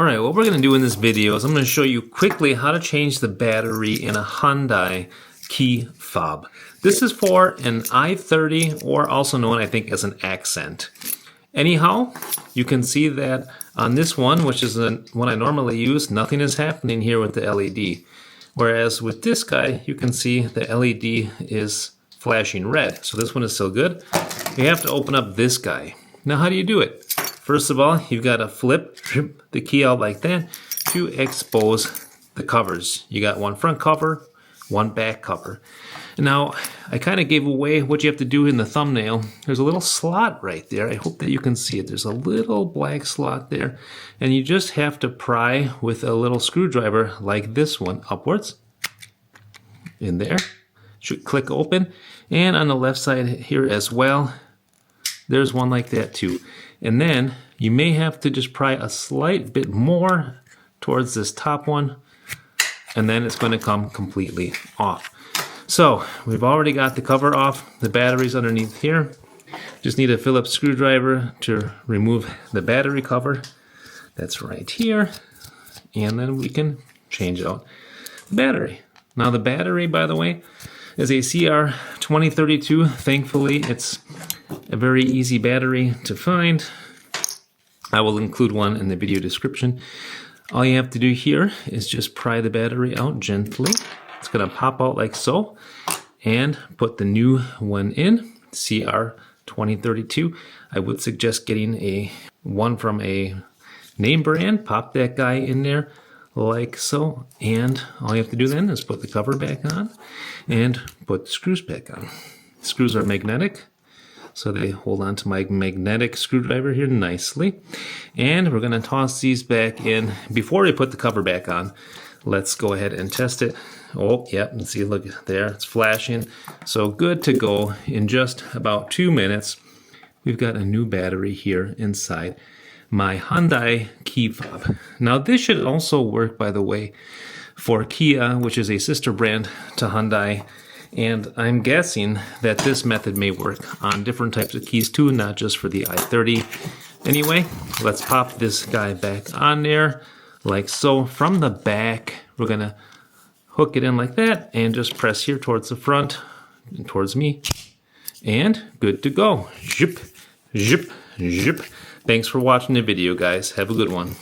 Alright, what we're going to do in this video is I'm going to show you quickly how to change the battery in a Hyundai key fob. This is for an i30, or also known I think as an accent. Anyhow, you can see that on this one, which is the one I normally use, nothing is happening here with the LED. Whereas with this guy, you can see the LED is flashing red. So this one is still good. You have to open up this guy. Now how do you do it? First of all, you've got to flip the key out like that to expose the covers. You got one front cover, one back cover. Now, I kind of gave away what you have to do in the thumbnail. There's a little slot right there. I hope that you can see it. There's a little black slot there. And you just have to pry with a little screwdriver like this one upwards. In there. Should click open. And on the left side here as well, there's one like that too. And then you may have to just pry a slight bit more towards this top one, and then it's going to come completely off. So we've already got the cover off. The battery's underneath here. Just need a Phillips screwdriver to remove the battery cover. That's right here. And then we can change out the battery. Now the battery, by the way, is a CR2032. Thankfully, it's a very easy battery to find. I will include one in the video description. All you have to do here is just pry the battery out gently. It's going to pop out like so. And put the new one in, CR2032. I would suggest getting one from a name brand. Pop that guy in there like so. And all you have to do then is put the cover back on and put the screws back on. Screws are magnetic, so they hold on to my magnetic screwdriver here nicely. And we're going to toss these back in. Before we put the cover back on, let's go ahead and test it. Oh, yep, and see, look there, it's flashing. So good to go. In just about 2 minutes, we've got a new battery here inside my Hyundai key fob. Now this should also work, by the way, for Kia, which is a sister brand to Hyundai. And I'm guessing that this method may work on different types of keys too, not just for the i30. Anyway, let's pop this guy back on there like so. From the back, we're going to hook it in like that and just press here towards the front and towards me. And good to go. Zip, zip, zip. Thanks for watching the video, guys. Have a good one.